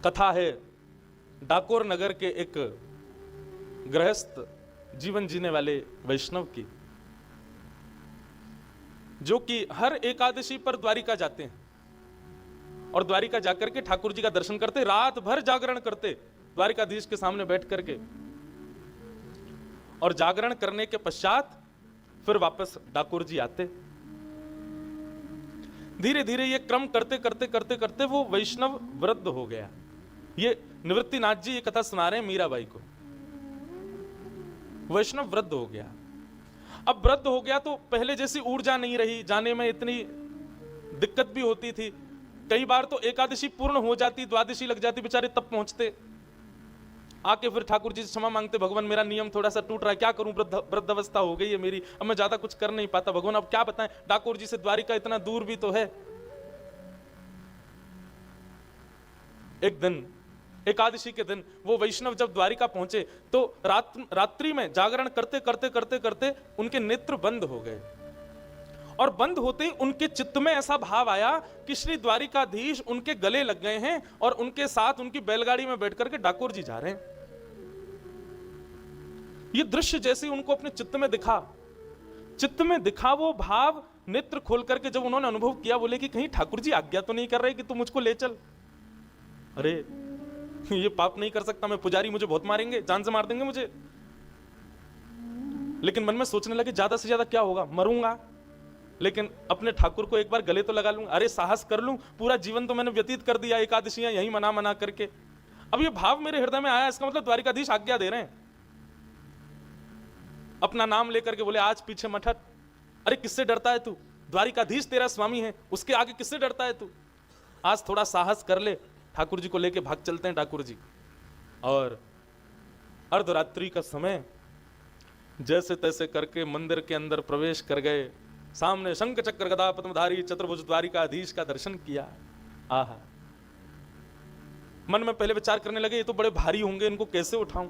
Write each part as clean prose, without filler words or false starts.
कथा है डाकोर नगर के एक गृहस्थ जीवन जीने वाले वैष्णव की, जो कि हर एकादशी पर द्वारिका जाते हैं और द्वारिका जाकर के ठाकुर जी का दर्शन करते, रात भर जागरण करते द्वारिकाधीश के सामने बैठ करके, और जागरण करने के पश्चात फिर वापस डाकोर जी आते। धीरे धीरे ये क्रम करते करते करते करते वो वैष्णव वृद्ध हो गया। ये निवृत्तिनाथ जी ये कथा सुना रहे हैं मीराबाई को। वैष्णव वृद्ध हो गया। अब वृद्ध हो गया तो पहले जैसी ऊर्जा नहीं रही, जाने में इतनी दिक्कत भी होती थी। कई बार तो एकादशी पूर्ण हो जाती, द्वादशी लग जाती, बेचारे तब पहुंचते, आके फिर ठाकुर जी से क्षमा मांगते, भगवान मेरा नियम थोड़ा सा टूट रहा है, क्या करूं, वृद्धावस्था हो गई है मेरी, अब मैं ज्यादा कुछ कर नहीं पाता, भगवान अब क्या बताएं, डाकोर जी से द्वारिका इतना दूर भी तो है। एक दिन एकादशी के दिन वो वैष्णव जब द्वारिका पहुंचे तो रात्रि में जागरण करते करते करते करते उनके नेत्र बंद हो गए, और बंद होते ही उनके चित्त में ऐसा भाव आया कि श्री द्वारिकाधीश उनके गले लग गए हैं और उनके साथ उनकी बैलगाड़ी में बैठ करके डाकोर जी जा रहे हैं। ये दृश्य जैसे उनको अपने चित्त में दिखा वो भाव नेत्र खोल करके जब उन्होंने अनुभव किया, बोले कि कहीं ठाकुर जी आज्ञा तो नहीं कर रहे कि तू मुझको ले चल। अरे ये पाप नहीं कर सकता मैं, पुजारी मुझे बहुत मारेंगे, जान से मार देंगे मुझे। लेकिन मन में सोचने लगे ज्यादा से ज्यादा क्या होगा, मरूंगा, लेकिन अपने ठाकुर को एक बार गले तो लगा लूंगा, अरे साहस कर लूं, पूरा जीवन तो मैंने व्यतीत कर दिया एकादशियां यही मना मना करके। अब ये भाव मेरे हृदय में आया, इसका मतलब द्वारिकाधीश आज्ञा दे रहे हैं। अपना नाम लेकर के बोले आज पीछे मत हट। अरे किससे डरता है तू, द्वारिकाधीश तेरा स्वामी है, उसके आगे किससे डरता है तू, आज थोड़ा साहस कर ले, ठाकुर जी को लेके भाग चलते हैं ठाकुर जी। और अर्धरात्रि का समय जैसे तैसे करके मंदिर के अंदर प्रवेश कर गए, सामने शंख चक्र गदा पद्मधारी चतुर्भुज द्वारिकाधीश का दर्शन किया। आहा, मन में पहले विचार करने लगे ये तो बड़े भारी होंगे, इनको कैसे उठाऊं,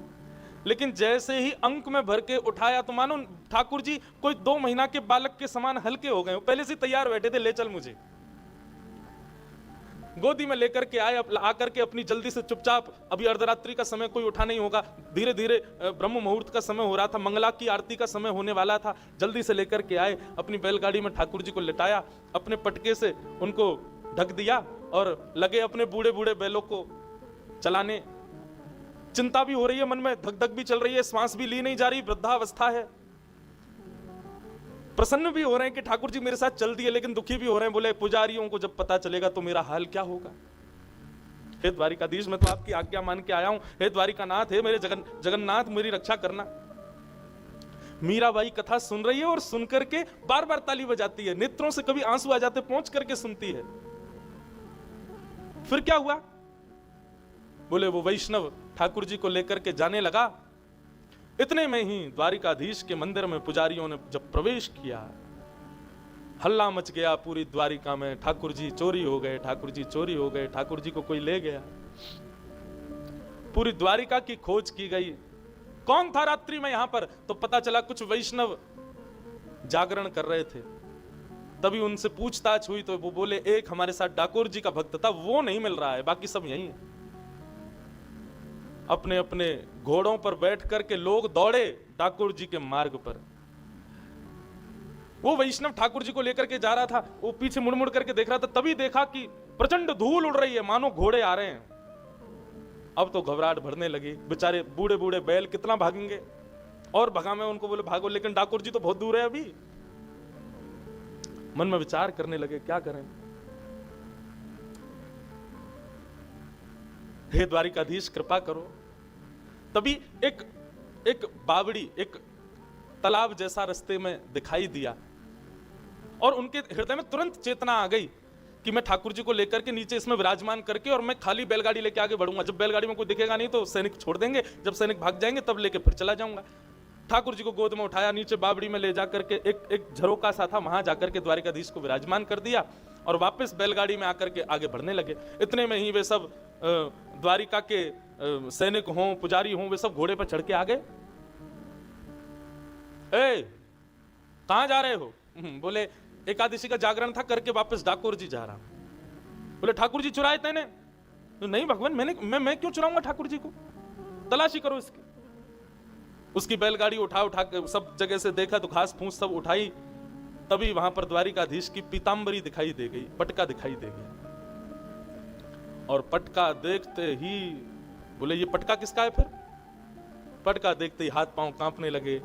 लेकिन जैसे ही अंक में भर के उठाया तो मानो ठाकुर जी कोई 2 महीना के बालक के समान हल्के हो गए, पहले से तैयार बैठे थे, ले चल मुझे। गोदी में लेकर के आए, आकर के अपनी जल्दी से चुपचाप, अभी अर्धरात्रि का समय कोई उठा नहीं होगा, धीरे धीरे ब्रह्म मुहूर्त का समय हो रहा था, मंगला की आरती का समय होने वाला था, जल्दी से लेकर के आए, अपनी बैलगाड़ी में ठाकुर जी को लिटाया, अपने पटके से उनको ढक दिया और लगे अपने बूढ़े बूढ़े बैलों को चलाने। चिंता भी हो रही है मन में, धक धक भी चल रही है, श्वास भी ली नहीं जा रही, वृद्धावस्था है। प्रसन्न भी हो रहे हैं कि ठाकुर जी मेरे साथ चल दिए, लेकिन दुखी भी हो रहे हैं, बोले पुजारियों को जब पता चलेगा तो मेरा हाल क्या होगा। हे द्वारिकाधीश मैं तो आपकी आज्ञा मान के आया हूं, हे द्वारिकानाथ, हे मेरे जगन्नाथ मेरी रक्षा करना। मीराबाई कथा सुन रही है और सुन करके बार बार ताली बजाती है, नेत्रों से कभी आंसू आ जाते, पहुंच करके सुनती है। फिर क्या हुआ, बोले वो वैष्णव ठाकुर जी को लेकर के जाने लगा। इतने में ही द्वारिकाधीश के मंदिर में पुजारियों ने जब प्रवेश किया, हल्ला मच गया पूरी द्वारिका में, ठाकुर जी चोरी हो गए, ठाकुर जी चोरी हो गए, ठाकुर जी को कोई ले गया। पूरी द्वारिका की खोज की गई, कौन था रात्रि में यहां पर, तो पता चला कुछ वैष्णव जागरण कर रहे थे। तभी उनसे पूछताछ हुई तो वो बोले एक हमारे साथ डाकोर जी का भक्त था, वो नहीं मिल रहा है, बाकी सब यही है। अपने अपने घोड़ों पर बैठ करके लोग दौड़े ठाकुर जी के मार्ग पर। वो वैष्णव ठाकुर जी को लेकर के जा रहा था, वो पीछे मुड़ मुड़ करके देख रहा था, तभी देखा कि प्रचंड धूल उड़ रही है, मानो घोड़े आ रहे हैं। अब तो घबराहट भरने लगी, बेचारे बूढ़े बूढ़े बैल कितना भागेंगे, और भगा में उनको बोले भागो, लेकिन ठाकुर जी तो बहुत दूर है अभी। मन में विचार करने लगे क्या करें। हे द्वारिकाधीश कृपा करो। तभी एक बावड़ी, एक तालाब जैसा रास्ते में दिखाई दिया, और उनके हृदय में तुरंत चेतना आ गई कि मैं ठाकुर जी को लेकर के नीचे इसमें विराजमान करके और मैं खाली बैलगाड़ी लेके आगे बढ़ूंगा। जब बैलगाड़ी में कोई दिखेगा नहीं तो सैनिक छोड़ देंगे, जब सैनिक भाग जाएंगे तब लेके फिर चला जाऊंगा। ठाकुर जी को गोद में उठाया, नीचे बावड़ी में ले जाकर के एक झरोका सा था, वहां जाकर के द्वारिकाधीश को विराजमान कर दिया और वापस बैलगाड़ी में आकर के आगे बढ़ने लगे। इतने में ही वे सब द्वारिका के सैनिक हों, पुजारी हों, वे सब घोड़े पर चढ़ के आ गए। ए कहां जा रहे हो? बोले एकादशी का जागरण था, करके वापस डाकोर जी जा रहा हूं। बोले ठाकुर जी चुराए तेने? नहीं भगवान, मैं क्यों चुराऊंगा ठाकुर जी को, तलाशी करो इसकी। उसकी बैलगाड़ी उठा के सब जगह से देखा तो घास फूस सब उठाई, तभी वहां पर द्वारिकाधीश की पीतांबरी दिखाई दे गई, पटका दिखाई दे गया। और पटका देखते ही बोले ये पटका किसका है? फिर पटका देखते ही हाथ पांव कांपने लगे।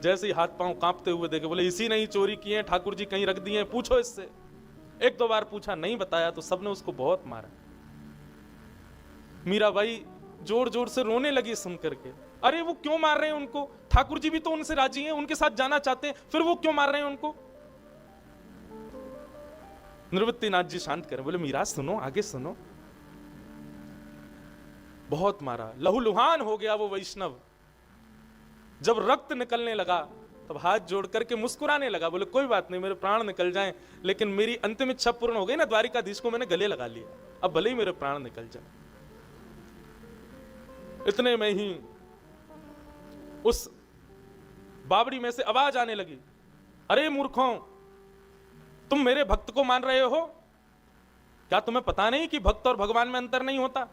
जैसे ही हाथ पांव कांपते हुए देखे, बोले इसी ने ही चोरी की है, ठाकुर जी कहीं रख दिए हैं, पूछो इससे। एक दो बार पूछा, नहीं बताया तो सबने उसको बहुत मारा। मीराबाई जोर जोर से रोने लगी सुन करके, अरे वो क्यों मार रहे हैं उनको, ठाकुर जी भी तो उनसे राजी हैं, उनके साथ जाना चाहते हैं, फिर वो क्यों मार रहे हैं उनको। निवृत्तिनाथ जी शांत करें, बोले मीरा सुनो, आगे सुनो। बहुत मारा, लहूलुहान हो गया वो वैष्णव। जब रक्त निकलने लगा तब हाथ जोड़ करके मुस्कुराने लगा, बोले कोई बात नहीं, मेरे प्राण निकल जाएं, लेकिन मेरी अंतिम इच्छा पूर्ण हो गई ना, द्वारिकाधीश को मैंने गले लगा लिया, अब भले ही मेरे प्राण निकल जाए। इतने में ही उस बावड़ी में से आवाज आने लगी, अरे मूर्खों, तुम मेरे भक्त को मान रहे हो, क्या तुम्हें पता नहीं कि भक्त और भगवान में अंतर नहीं होता?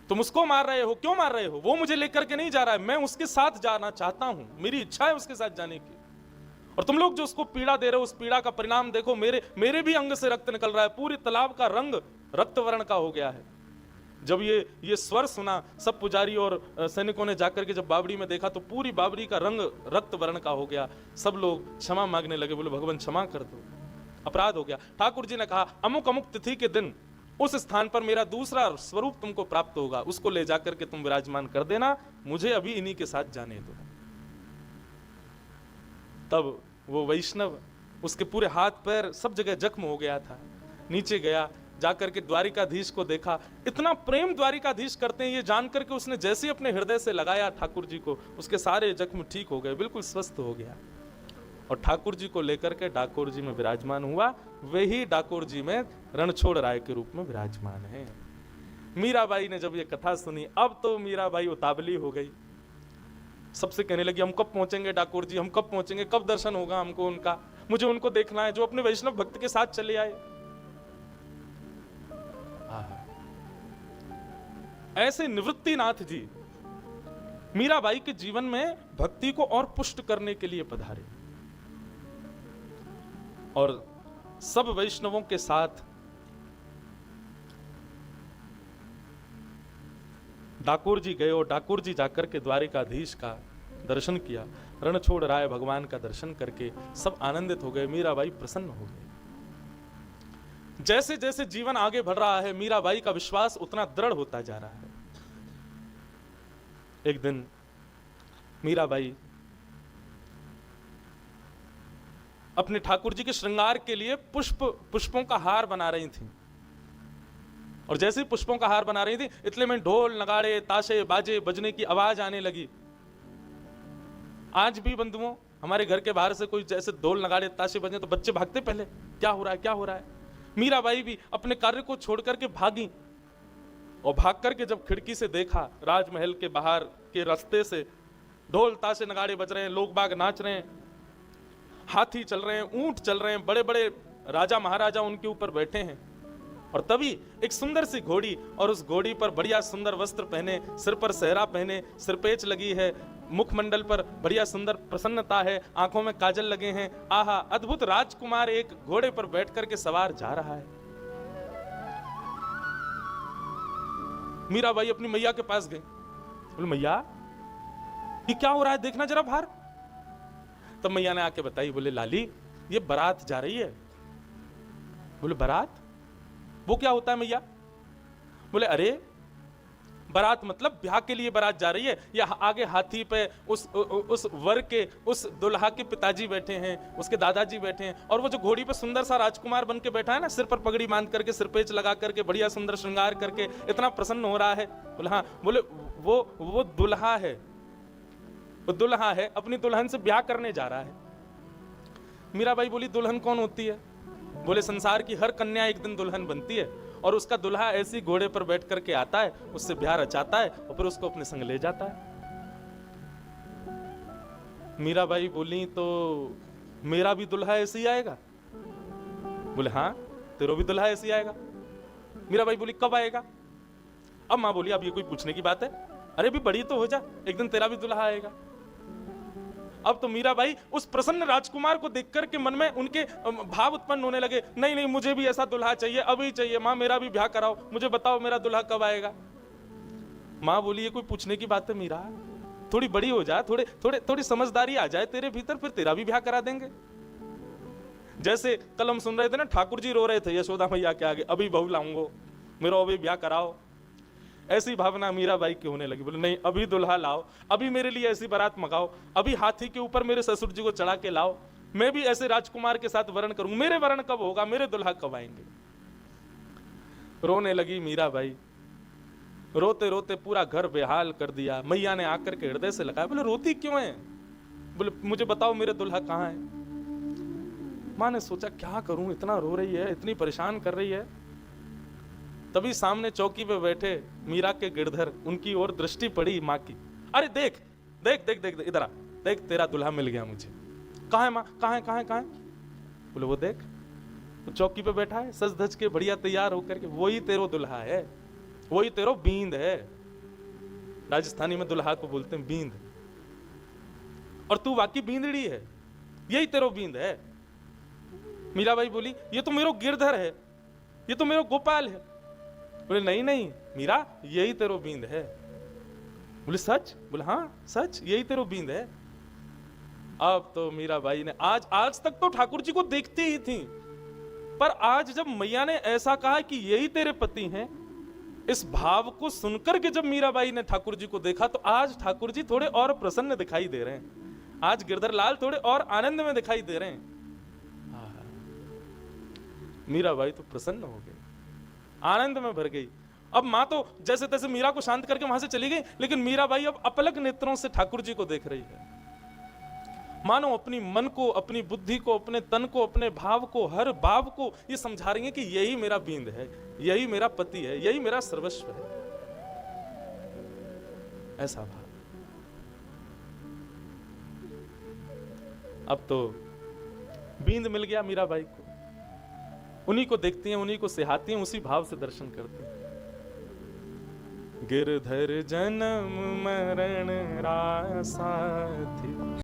तुम उसको मार रहे हो, क्यों मार रहे हो? वो मुझे लेकर के नहीं जा रहा है, मैं उसके साथ जाना चाहता हूं, मेरी इच्छा है उसके साथ जाने की। और तुम लोग जो उसको पीड़ा दे रहे हो, उस पीड़ा का परिणाम देखो, मेरे भी अंग से रक्त निकल रहा है, पूरी तालाब का रंग रक्त वर्ण का हो गया है। जब ये स्वर सुना, सब पुजारी और सैनिकों ने जाकर के जब बावड़ी में देखा तो पूरी बावड़ी का रंग रक्त वर्ण का हो गया। सब लोग क्षमा मांगने लगे, बोले भगवान क्षमा कर दो, अपराध हो गया। ठाकुर जी ने कहा, अमुक अमुक तिथि के दिन उस स्थान पर मेरा दूसरा स्वरूप तुमको प्राप्त होगा, उसको ले जाकर के तुम विराजमान कर देना, मुझे अभी इन्हीं के साथ जाने दो। तब वो वैष्णव, उसके पूरे हाथ पैर सब जगह जख्म हो गया था, नीचे गया, जाकर के द्वारिकाधीश को देखा। इतना प्रेम द्वारिकाधीश करते हैं ये जानकर के उसने जैसे अपने हृदय से लगाया ठाकुर जी को, उसके सारे जख्म ठीक हो गए, बिल्कुल स्वस्थ हो गया। और ठाकुर जी को लेकर के डाकोर जी में विराजमान हुआ। वही डाकोर जी में रणछोड़ राय के रूप में विराजमान है। मीराबाई ने जब ये कथा सुनी, अब तो मीराबाई उतावली हो गई, सबसे कहने लगी, हम कब पहुंचेंगे डाकोर जी, हम कब पहुंचेंगे, कब दर्शन होगा हमको उनका, मुझे उनको देखना है जो अपने वैष्णव भक्त के साथ चले आए। ऐसे निवृत्तिनाथ जी मीराबाई के जीवन में भक्ति को और पुष्ट करने के लिए पधारे और सब वैष्णवों के साथ डाकोर जी गए और डाकोर जी जाकर के द्वारिकाधीश का दर्शन किया। रणछोड़ राय भगवान का दर्शन करके सब आनंदित हो गए, मीराबाई प्रसन्न हो गई। जैसे जैसे जीवन आगे बढ़ रहा है, मीराबाई का विश्वास उतना दृढ़ होता जा रहा है। एक दिन मीराबाई अपने ठाकुर जी के श्रृंगार के लिए पुष्पों का हार बना रही थी, और जैसे ही पुष्पों का हार बना रही थी, इतने में ढोल नगाड़े ताशे बाजे बजने की आवाज आने लगी। आज भी बंधुओं, हमारे घर के बाहर से कोई जैसे ढोल नगाड़े ताशे बजे तो बच्चे भागते पहले, क्या हो रहा है, क्या हो रहा है। मीराबाई भी अपने कार्य को छोड़ करके भागी, और भाग करके जब खिड़की से देखा, राजमहल के बाहर के रास्ते से ढोल ताशे नगाड़े बज रहे हैं, लोग बाग नाच रहे हैं, हाथी चल रहे हैं, ऊंट चल रहे हैं, बड़े बड़े राजा महाराजा उनके ऊपर बैठे हैं। और तभी एक सुंदर सी घोड़ी, और उस घोड़ी पर बढ़िया सुंदर वस्त्र पहने, सिर पर सेहरा पहने, सिरपेच लगी है, मुखमंडल पर बढ़िया सुंदर प्रसन्नता है, आंखों में काजल लगे हैं, आहा अद्भुत राजकुमार एक घोड़े पर बैठ करके सवार जा रहा है। मीराबाई अपनी मैया के पास गई, बोले मैया ये क्या हो रहा है, देखना जरा बाहर। तब मैया ने आके बताई, बोले लाली ये बारात जा रही है। बोले बारात, वो क्या होता है मैया? बोले अरे बारात मतलब ब्याह के लिए बारात जा रही है, या आगे हाथी पे उस वर के उस दुल्हा के पिताजी बैठे हैं, उसके दादाजी बैठे हैं, और वो जो घोड़ी पे सुंदर सा राजकुमार बन के बैठा है ना, सिर पर पगड़ी बांध करके, सिरपेच लगा करके, बढ़िया सुंदर श्रृंगार करके, इतना प्रसन्न हो रहा है। बोले हाँ। बोले वो दुल्हा है, वो दुल्हा है, अपनी दुल्हन से ब्याह करने जा रहा है। मीराबाई बोली दुल्हन कौन होती है? बोले संसार की हर कन्या एक दिन दुल्हन बनती है, और उसका दुल्हा ऐसी घोड़े पर बैठ करके आता है, उससे ब्याह रचाता है और फिर उसको अपने संग ले जाता है। मीराबाई बोली तो मेरा भी दुल्हा ऐसे ही आएगा? बोले हाँ तेरा भी दुल्हा ऐसे ही आएगा। मीराबाई बोली कब आएगा? अब माँ बोली अब ये कोई पूछने की बात है, अरे भी बड़ी तो हो जा, एक दिन तेरा भी दुल्हा आएगा। अब तो मीराबाई उस प्रसन्न राजकुमार को देखकर के मन में उनके भाव उत्पन्न होने लगे, नहीं नहीं मुझे भी ऐसा दुल्हा चाहिए, अभी चाहिए, माँ मेरा भी ब्याह कराओ, मुझे बताओ मेरा दुल्हा कब आएगा। माँ बोली ये कोई पूछने की बात है मीरा, थोड़ी बड़ी हो जा, थोड़ी समझदारी आ जाए तेरे भीतर, फिर तेरा भी ब्याह करा देंगे। जैसे कल हम सुन रहे थे ना, ठाकुर जी रो रहे थे यशोदा मैया के आगे, अभी बहू लाऊंगो, मेरा अभी ब्याह कराओ, ऐसी भावना मीराबाई की होने लगी। बोले नहीं अभी दुल्हा लाओ, अभी मेरे लिए ऐसी बारात मंगाओ, अभी हाथी के ऊपर मेरे ससुर जी को चढ़ा के लाओ, मैं भी ऐसे राजकुमार के साथ वरण करूं, मेरे वरण कब होगा, मेरे दुल्हा कब आएंगे। रोने लगी मीराबाई, रोते रोते पूरा घर बेहाल कर दिया। मैया ने आकर के हृदय से लगाया, बोले रोती क्यों है, बोले मुझे बताओ मेरे दुल्हा कहाँ है। माँ ने सोचा क्या करूं, इतना रो रही है, इतनी परेशान कर रही है। तभी सामने चौकी पे बैठे मीरा के गिरधर, उनकी ओर दृष्टि पड़ी माँ की, अरे देख देख देख देख इधर आ, देख तेरा दुल्हा मिल गया मुझे। कहाँ है माँ, कहाँ है कहाँ है कहाँ है। बोले वो देख, वो चौकी पे बैठा है सज धज के बढ़िया तैयार होकर के, वही तेरो दुल्हा है, वही तेरो बींद है। राजस्थानी में दुल्हा को बोलते हैं बींद, और तू वाकई बींदड़ी है, यही तेरो बींद है। मीराबाई बोली ये तो मेरो गिरधर है, ये तो मेरो गोपाल है। बोले नहीं नहीं मीरा यही तेरो बींद है। बोले सच, बोले हाँ सच यही तेरो बींद है। अब तो मीराबाई ने आज तक तो ठाकुर जी को देखती ही थी, पर आज जब मैया ने ऐसा कहा कि यही तेरे पति हैं, इस भाव को सुनकर के जब मीराबाई ने ठाकुर जी को देखा, तो आज ठाकुर जी थोड़े और प्रसन्न दिखाई दे रहे हैं, आज गिरधर लाल थोड़े और आनंद में दिखाई दे रहे हैं। मीराबाई तो प्रसन्न हो गई, आनंद में भर गई। अब मां तो जैसे तैसे मीरा को शांत करके वहां से चली गई, लेकिन मीराबाई अब अपलक नेत्रों से ठाकुर जी को देख रही है, मानो अपनी मन को, अपनी बुद्धि को, अपने तन को, अपने भाव को, हर भाव को ये समझा रही है कि यही मेरा बींद है, यही मेरा पति है, यही मेरा सर्वस्व है। ऐसा भाव। अब तो बींद मिल गया मीराबाई को, उन्हीं को देखती हैं, उन्हीं को सिहाती हैं, उसी भाव से दर्शन करती हैं। गिरधर जन्म मरण रासा थी।